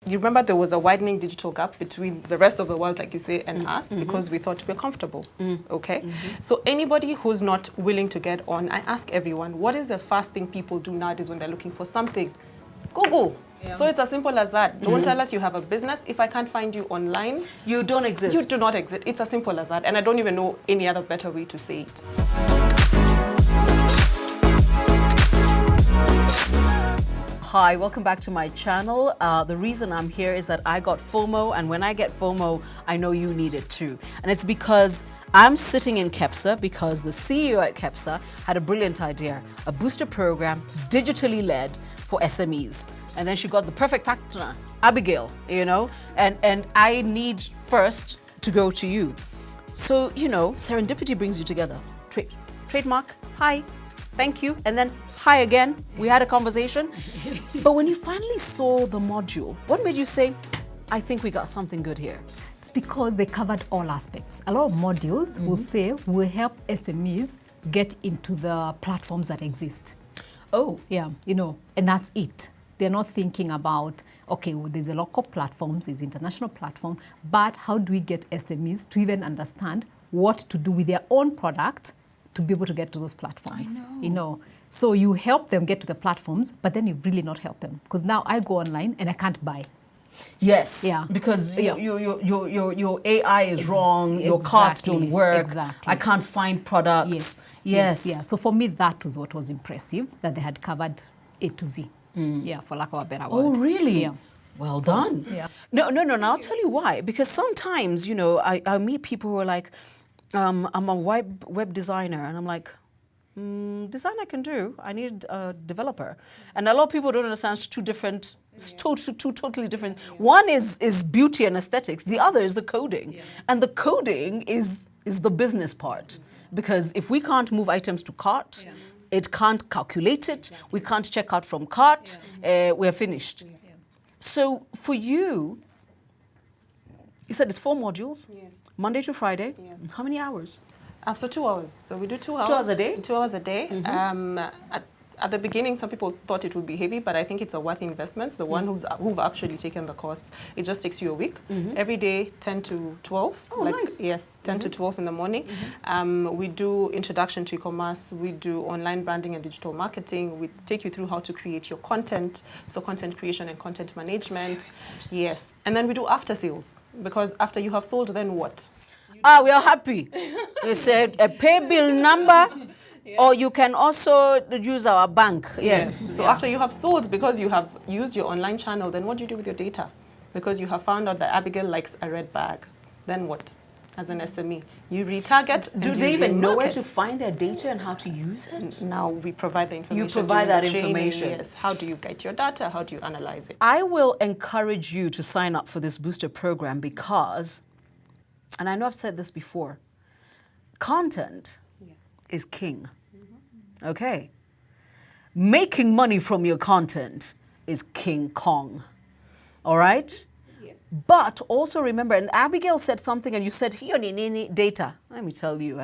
you remember there was a widening digital gap between the rest of the world, like you say, and us, because we thought we're comfortable, okay? So anybody who's not willing to get on, I ask everyone, what is the first thing people do nowadays when they're looking for something? Google. Yeah. So it's as simple as that. Don't tell us you have a business. If I can't find you online, you don't exist. You do not exist. It's as simple as that. And I don't even know any other better way to say it. Hi, welcome back to my channel. The reason I'm here is that I got FOMO, and when I get FOMO, I know you need it too. And it's because I'm sitting in KEPSA because the CEO at KEPSA had a brilliant idea, a booster program, digitally led for SMEs. And then she got the perfect partner, Abigail, you know, and I need first to go to you. So, you know, serendipity brings you together. Trademark, hi, thank you, and then hi again, we had a conversation. But when you finally saw the module, what made you say, I think we got something good here? It's because they covered all aspects. A lot of modules will say, will help SMEs get into the platforms that exist. Oh. Yeah, you know, and that's it. They're not thinking about, okay, well, there's a local platforms, there's international platform, but how do we get SMEs to even understand what to do with their own product to be able to get to those platforms? I know. You know, so you help them get to the platforms, but then you really not help them because now I go online and I can't buy. Yes, yeah. Because your AI is wrong, your carts don't work, exactly. I can't find products. Yes. Yeah. So for me, that was what was impressive, that they had covered A to Z. Yeah, for lack of a better word. Oh, really? Yeah. Well done. Yeah. No, I'll tell you why. Because sometimes, you know, I meet people who are like, I'm a web designer, and I'm like, design I can do. I need a developer. And a lot of people don't understand it's two different, it's two totally different. One is beauty and aesthetics. The other is the coding. Yeah. And the coding is the business part. Because if we can't move items to cart, it can't calculate it, we can't check out from cart, we're finished. Yeah. So for you said it's 4 modules, Monday to Friday. Yes. How many hours? So 2 hours. So we do 2 hours. 2 hours a day? 2 hours a day. At the beginning, some people thought it would be heavy, but I think it's a worth investment. The one who've actually taken the course, it just takes you a week. Every day, 10 to 12. Oh, nice. Yes, 10 to 12 in the morning. We do introduction to e-commerce. We do online branding and digital marketing. We take you through how to create your content. So content creation and content management. Yes. And then we do after sales. Because after you have sold, then what? We are happy. We said a pay bill number. Yeah. Or you can also use our bank. Yes. So after you have sold, because you have used your online channel, then what do you do with your data? Because you have found out that Abigail likes a red bag. Then what? As an SME, you retarget. Do they even know where to find their data and how to use it? Now we provide the information. You provide that training, information. Yes. How do you get your data? How do you analyze it? I will encourage you to sign up for this booster program because, and I know I've said this before, content is king. Okay. Making money from your content is King Kong. All right? Yeah. But also remember, and Abigail said something, and you said, here, data. Let me tell you,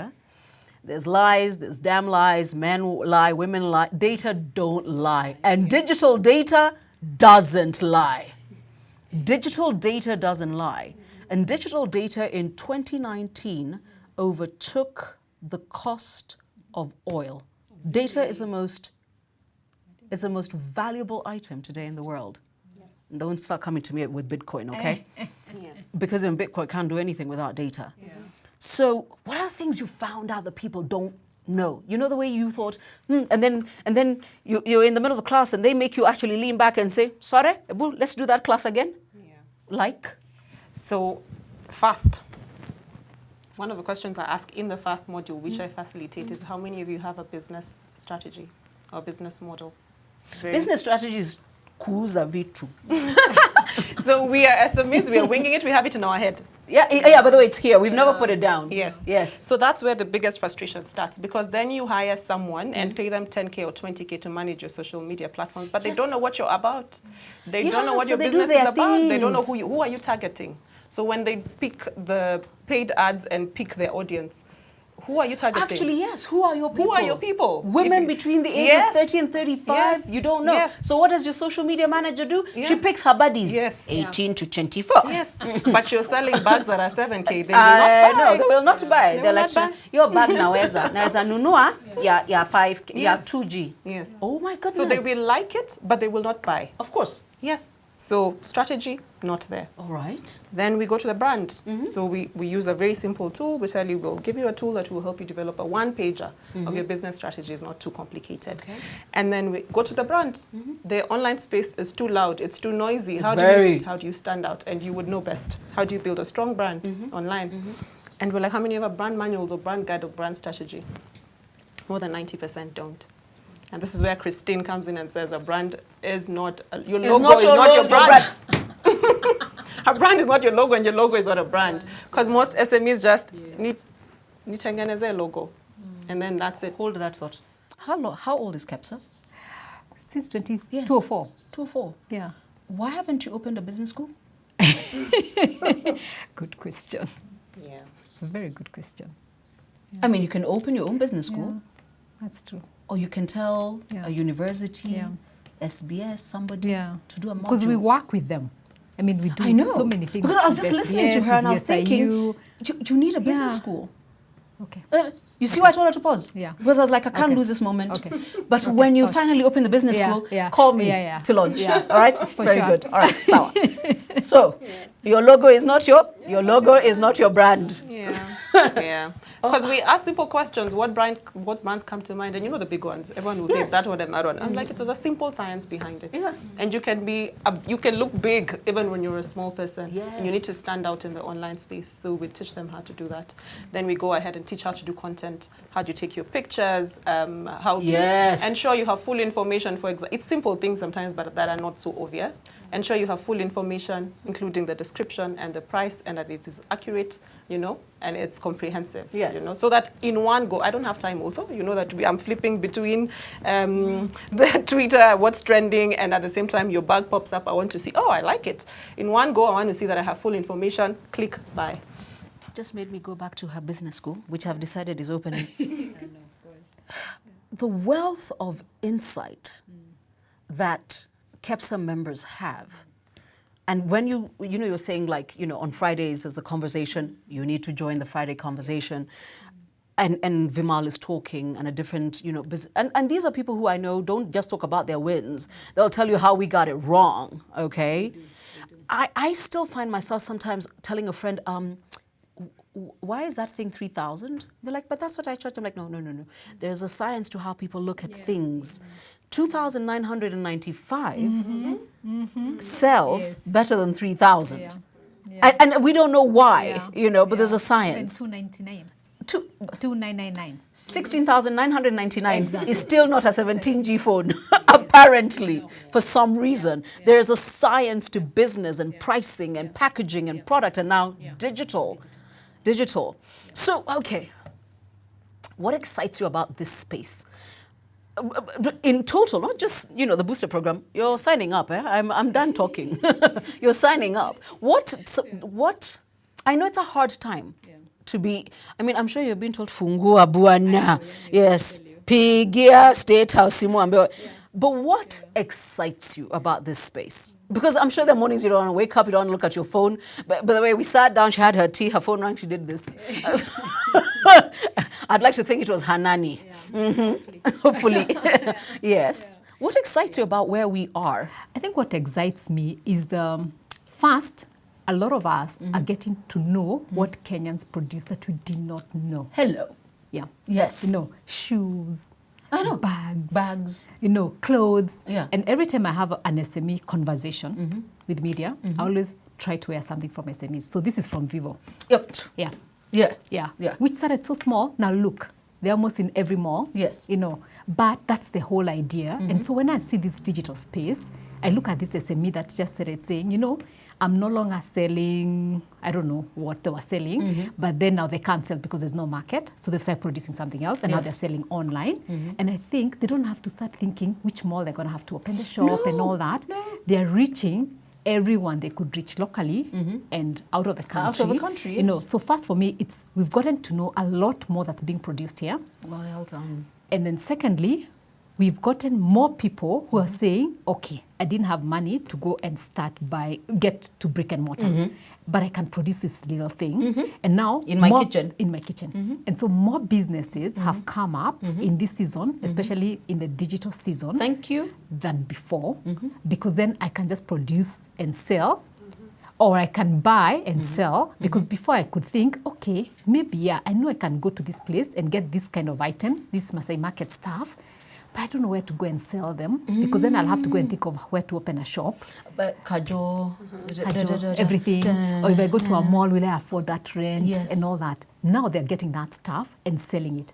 there's lies, there's damn lies, men lie, women lie. Data don't lie. And digital data doesn't lie. Digital data doesn't lie. And digital data in 2019 overtook the cost of oil. Data is the most valuable item today in the world. Yes. Don't start coming to me with Bitcoin, okay? Because even Bitcoin can't do anything without data. Yeah. So what are the things you found out that people don't know? You know the way you thought, and then you're in the middle of the class and they make you actually lean back and say, sorry, let's do that class again? Yeah. Like? So fast. One of the questions I ask in the first module, which I facilitate, is how many of you have a business strategy or business model? Business strategy is kuuza vitu. So we are SMEs, we are winging it, we have it in our head. Yeah, by the way, it's here. We've never put it down. Yes. So that's where the biggest frustration starts, because then you hire someone and pay them 10K or 20K to manage your social media platforms, but they don't know what you're about. They don't know what your business is about. They don't know who are you targeting. So when they pick the paid ads and pick their audience, Who are you targeting? Actually, yes. Who are your people? Who are your people? Women between the age of 30 and 35. Yes. You don't know. Yes. So what does your social media manager do? Yeah. She picks her buddies. Yes. 18 to 24. Yes. But you're selling bags that are 7K. They will not buy. No, they will not buy. They They're will like, not buy. your bag naweza nunua ya 5, ya 2G. Yes. Oh my goodness. So they will like it, but they will not buy. Of course. Yes. So strategy, not there. All right. Then we go to the brand. So we use a very simple tool. We tell you, we'll give you a tool that will help you develop a one-pager of your business strategy. It's not too complicated. Okay. And then we go to the brand. The online space is too loud. It's too noisy. How do you stand out? And you would know best. How do you build a strong brand online? And we're like, how many have brand manuals or brand guide or brand strategy? More than 90% don't. And this is where Christine comes in and says a brand is not, your logo is not your brand. A brand is not your logo and your logo is not a brand. Because most SMEs just nitengeneze logo. And then that's it. Hold that thought. How old is KEPSA? Since 2004. 2004. Yeah. Why haven't you opened a business school? Good question. Yeah. A very good question. I mean, you can open your own business school. Yeah, that's true. Or you can tell a university, SBS, somebody to do a module. Because we work with them. I mean, we do so many things. Because I was just listening to her and I was thinking, you need a business school. Okay. You see why I told her to pause? Yeah. Because I was like, I can't lose this moment. Okay. But when you finally open the business school, call me to launch. Yeah. All right? Very good. All right, sour. So, your logo is not your brand. Yeah. Yeah. Because we ask simple questions. What brands come to mind? And you know the big ones. Everyone will say that one and that one. I'm like, it was a simple science behind it. Yes. And you can look big even when you're a small person. Yes. And you need to stand out in the online space. So we teach them how to do that. Then we go ahead and teach how to do content. How do you take your pictures? How to ensure you have full information. For example, it's simple things sometimes, but that are not so obvious. Ensure you have full information, including the description and the price, and that it is accurate, and it's comprehensive. Yes. So that in one go, I don't have time also, that I'm flipping between the Twitter, what's trending, and at the same time your bag pops up, I want to see, oh, I like it. In one go, I want to see that I have full information, click, buy. Just made me go back to her business school, which I've decided is opening. I know, of course. The wealth of insight that KEPSA members have. And when you're saying like, on Fridays there's a conversation, you need to join the Friday conversation. And Vimal is talking and a different, and these are people who I know don't just talk about their wins. They'll tell you how we got it wrong, okay? They do. I still find myself sometimes telling a friend, why is that thing 3,000? They're like, but that's what I charge. I'm like, no. There's a science to how people look at things. 2,995 sells better than 3,000. Yeah. And we don't know why, but there's a science. And 299. 2,999. 16,999 is still not a 17G phone, apparently, for some reason. There's a science to business and pricing and packaging and product, and now digital. So, okay, what excites you about this space? In total, not just, the booster program, you're signing up, I'm done talking. You're signing up. What, I know it's a hard time to be, I'm sure you've been told, fungua buana, yes, pigia, state house, but what excites you about this space? Because I'm sure there are mornings you don't want to wake up, you don't want to look at your phone. But by the way, we sat down, she had her tea, her phone rang, she did this. I'd like to think it was Hanani. Hopefully. Yes. What excites you about where we are? I think what excites me is first, a lot of us are getting to know what Kenyans produce that we did not know. Hello. Yeah. Yes. Shoes. I know. Bags. Clothes. Yeah. And every time I have an SME conversation with media, I always try to wear something from SMEs. So this is from Vivo. Yep. Yeah. Which started so small. Now look, they're almost in every mall. Yes. But that's the whole idea. And so when I see this digital space, I look at this SME that just started saying, I'm no longer selling, I don't know what they were selling, but then now they can't sell because there's no market. So they've started producing something else, and now they're selling online. And I think they don't have to start thinking which mall they're going to have to open the shop and all that. They're reaching everyone they could reach locally and out of the country. Out of the country, You know, yes. so first for me, we've gotten to know a lot more that's being produced here. Well done. And then secondly, we've gotten more people who are saying, okay, I didn't have money to go and get to brick and mortar, but I can produce this little thing. And now In my kitchen. In my kitchen. And so more businesses have come up in this season, especially in the digital season. Thank you. Than before, because then I can just produce and sell, or I can buy and sell, because before I could think, okay, maybe, yeah, I know I can go to this place and get this kind of items, this Masai Market stuff, but I don't know where to go and sell them, because then I'll have to go and think of where to open a shop. But kajo, Everything. Or if I go to a mall, will I afford that rent Yes. and all that? Now they're getting that stuff and selling it.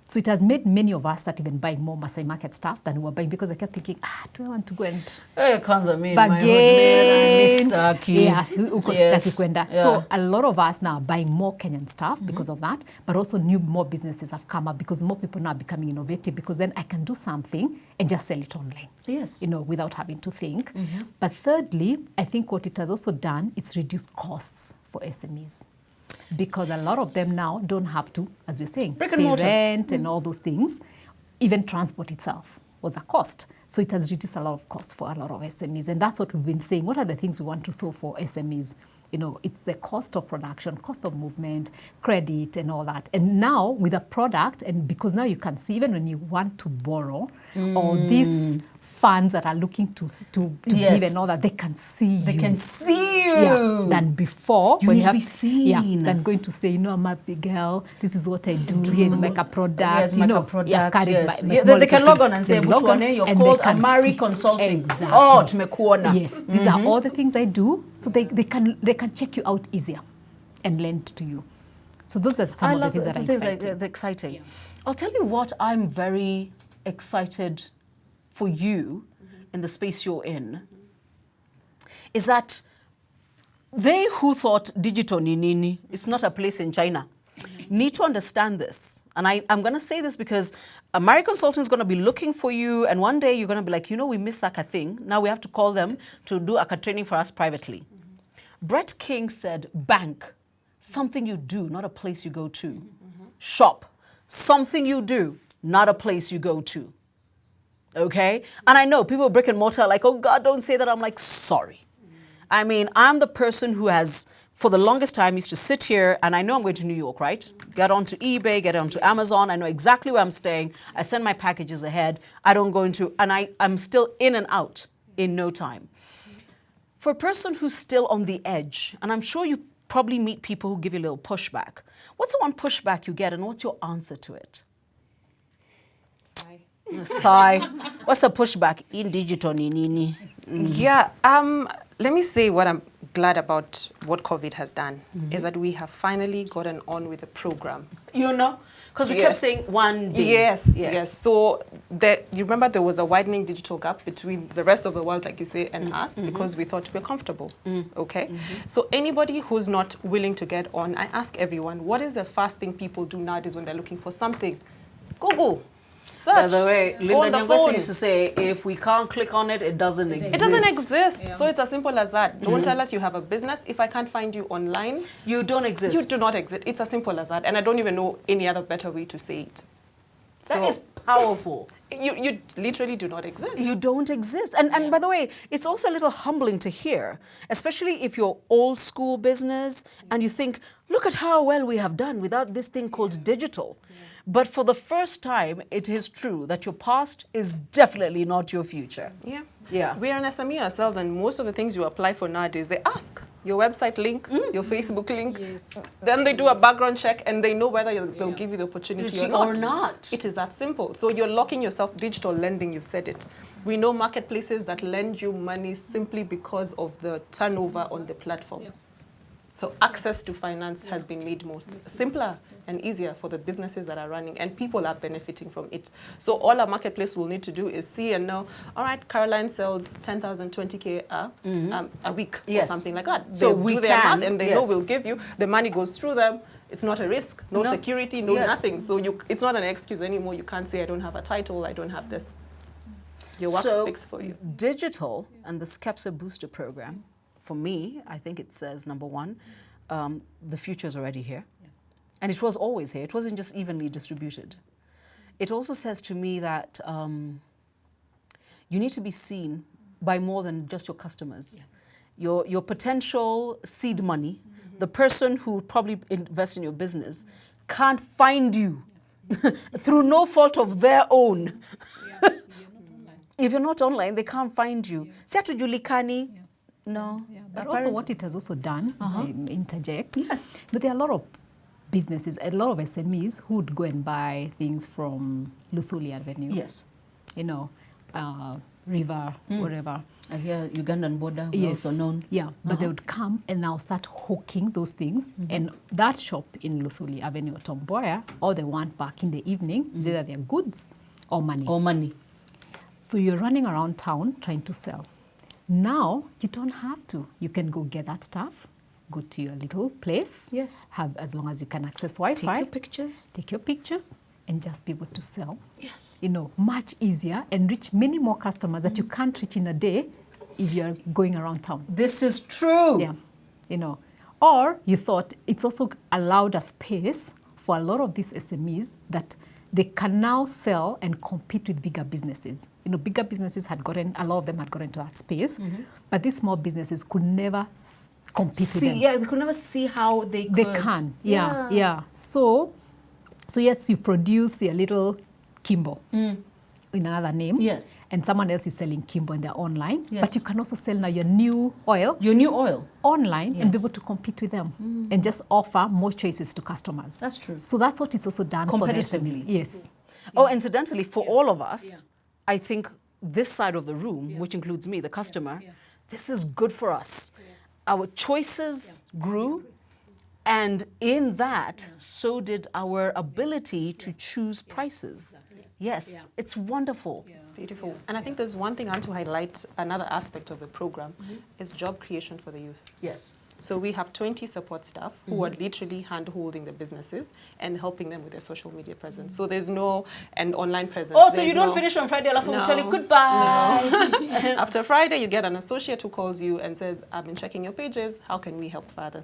So it has made many of us start even buying more Masai Market stuff than we were buying, because I kept thinking, do I want to go and kwanza mimi, bargain? Yeah, So a lot of us now are buying more Kenyan stuff because of that, but also more businesses have come up because more people now are becoming innovative, because then I can do something and just sell it online. Yes. You know, without having to think. But thirdly, I think what it has also done, it's reduced costs for SMEs. Because a lot of them now don't have to, as we're saying, Brick and pay mortar. rent and all those things. Even transport itself was a cost. So it has reduced a lot of costs for a lot of SMEs. And that's what we've been saying. What are the things we want to solve for SMEs? You know, it's the cost of production, cost of movement, credit and all that. And now with a product, and because now you can see, even when you want to borrow or these funds that are looking to Yes. give and all that, they can see They you. can see you. Yeah, than before. You when need to have, be seen. Yeah, than going to say, you know, I'm a big girl, this is what I do, here's makeup product. Here's you know, makeup product, you've carried yes. my Yeah, small they can little log on and thing. say, They log on "Butuane, you're and called they can Amari see- Consulting." Exactly. Oh, tumekuona. Yes, these are all the things I do, so they can check you out easier and lend to you. So those are some of the things that are exciting. They're exciting. I'll tell you what I'm very excited for you in the space you're in, is that they who thought digital ni nini, it's not a place in China, need to understand this. And I'm going to say this because Amari Consulting is going to be looking for you, and one day you're going to be like, you know, we missed that thing. Now we have to call them to do a training for us privately. Brett King said, bank, something you do, not a place you go to. Shop, something you do, not a place you go to. Okay? And I know people brick and mortar are like, oh God, don't say that. I'm like, sorry. I mean, I'm the person who has, for the longest time, used to sit here, and I know I'm going to New York, right? Get onto eBay, get onto Amazon. I know exactly where I'm staying. I send my packages ahead. I don't go into, and I'm still in and out in no time. For a person who's still on the edge, and I'm sure you probably meet people who give you a little pushback. What's the one pushback you get, and what's your answer to it? Sigh. What's the pushback in digital nini? Yeah, let me say what I'm glad about what COVID has done is that we have finally gotten on with the program. You know? Because we kept saying one day. Yes. So you remember there was a widening digital gap between the rest of the world, like you say, and us, because we thought we're comfortable. Okay? So anybody who's not willing to get on, I ask everyone, what is the first thing people do nowadays when they're looking for something? Google. Search. By the way, Go on Linda the Nyong'o phone. used to say, if we can't click on it, it doesn't exist. It doesn't exist. Yeah. So it's as simple as that. Don't tell us you have a business. If I can't find you online, You don't exist. you do not exist. It's as simple as that. And I don't even know any other better way to say it. That So is powerful. you literally do not exist. You don't exist. And by the way, it's also a little humbling to hear, especially if you're old school business and you think, look at how well we have done without this thing called digital. But for the first time, it is true that your past is definitely not your future. Yeah. Yeah. We are an SME ourselves, and most of the things you apply for nowadays, they ask your website link, your Facebook link. Yes. Then they do a background check, and they know whether they'll give you the opportunity or not. It is that simple. So you're locking yourself. Digital lending, you've said it. We know marketplaces that lend you money simply because of the turnover on the platform. Yeah. So access to finance has been made more simpler and easier for the businesses that are running, and people are benefiting from it. So all a marketplace will need to do is see and know, all right, Caroline sells 10,000, 20K a week or something like that. So They we do their can, math and they know we'll give you. The money goes through them. It's not a risk, no security, no nothing. So it's not an excuse anymore. You can't say, I don't have a title, I don't have this. Your work speaks for you. Digital and the KEPSA Booster Program for me, I think it says, number one, the future is already here. And it was always here. It wasn't just evenly distributed. It also says to me that you need to be seen by more than just your customers. Your potential seed money, the person who probably invests in your business, can't find you through no fault of their own. If you're not online, they can't find you. Siatu Julikani. No. But also what it has also done, interject. Yes. But there are a lot of businesses, a lot of SMEs who would go and buy things from Luthuli Avenue. Yes. You know, River, whatever. I hear Ugandan border, Yes. also known. Yeah, but they would come and now start hawking those things. And that shop in Luthuli Avenue or Tom Mboya, all they want back in the evening is either their goods or money. Or money. So you're running around town trying to sell. Now, you don't have to. You can go get that stuff, go to your little place. Yes. Have, as long as you can access Wi-Fi. Take your pictures. Take your pictures and just be able to sell. Yes. You know, much easier and reach many more customers that you can't reach in a day if you're going around town. This is true. Yeah, you know. Or you thought it's also allowed a space for a lot of these SMEs that they can now sell and compete with bigger businesses. You know, bigger businesses had gotten, a lot of them had gotten to that space, but these small businesses could never compete with them. Yeah, they could never see how they could. They can, yeah. So yes, you produce your little Kimbo in another name. Yes. And someone else is selling Kimbo and they're online. Yes. But you can also sell now your new oil Your new oil. online and be Yes. able to compete with them and just offer more choices to customers. That's true. So that's what it's also done for the Competitively. SMEs. Yes. Oh, incidentally, for all of us, I think this side of the room, which includes me, the customer, this is good for us. Our choices grew, and in that, so did our ability to choose prices. Yes, it's wonderful. It's beautiful. And I think there's one thing I want to highlight, another aspect of the program, is job creation for the youth. Yes. So we have 20 support staff who are literally hand-holding the businesses and helping them with their social media presence. So there's no, and online presence. Oh, so There's you don't no- finish on Friday, Alafu will tell you No. goodbye. After Friday, you get an associate who calls you and says, I've been checking your pages. How can we help further?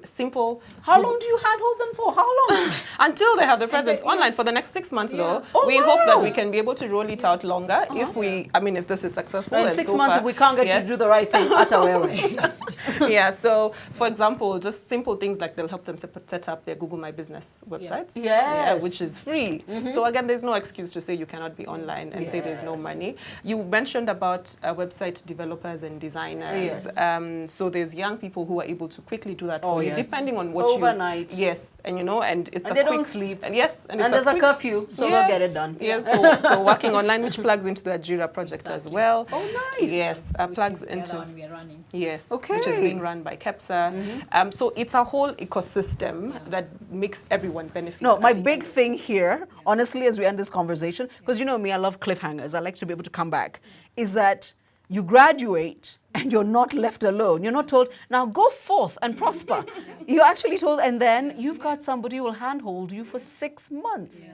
Simple. How long do you handhold them for? How long? Until they have the presence online for the next 6 months, though. Oh, we hope that wow. we can be able to roll it out longer if we, I mean, if this is successful. In and 6 so months, far, if we can't get you yes. to do the right thing, Atawewe. Yeah, so for example, just simple things like they'll help them set up their Google My Business websites. Yes. Yeah, which is free. So again, there's no excuse to say you cannot be online and say there's no money. You mentioned about website developers and designers. Yes. So there's young people who are able to quickly do that Oh, for you, yes. depending on what Overnight. you... Yes, and you know, and it's And a they quick... don't sleep. And yes, and, And it's there's a quick, curfew, so they'll get it done. Yes, so working online, which plugs into the Jira project as well. Oh, nice. Yes, plugs The into... other one we are running. Yes, Okay. which is being run by KEPSA. So it's a whole ecosystem that makes everyone benefit. No, at my the big end. thing here, honestly, as we end this conversation, because you know me, I love cliffhangers. I like to be able to come back, is that you graduate and you're not left alone. You're not told, now go forth and prosper. You're actually told, and then you've got somebody who will handhold you for 6 months.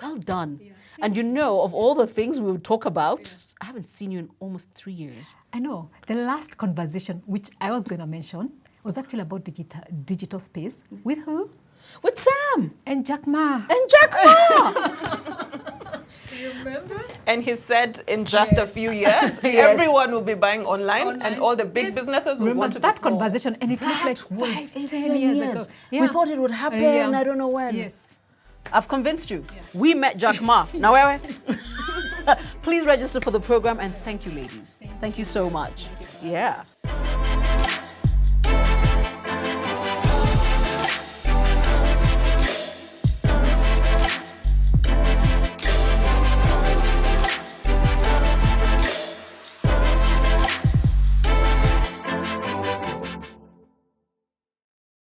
Well done. And you know, of all the things we would talk about, I haven't seen you in almost 3 years. I know. The last conversation, which I was going to mention, was actually about digital space. With who? With Sam And Jack Ma. and Jack Ma. And he said in just a few years, everyone will be buying online and all the big businesses will Remember want to that be small. conversation, and it looked like That was 5, 10 10 years ago. We thought it would happen, I don't know when. Yes. I've convinced you. We met Jack Ma. Now, where? Please register for the program, and thank you, ladies. Thank you so much. Yeah.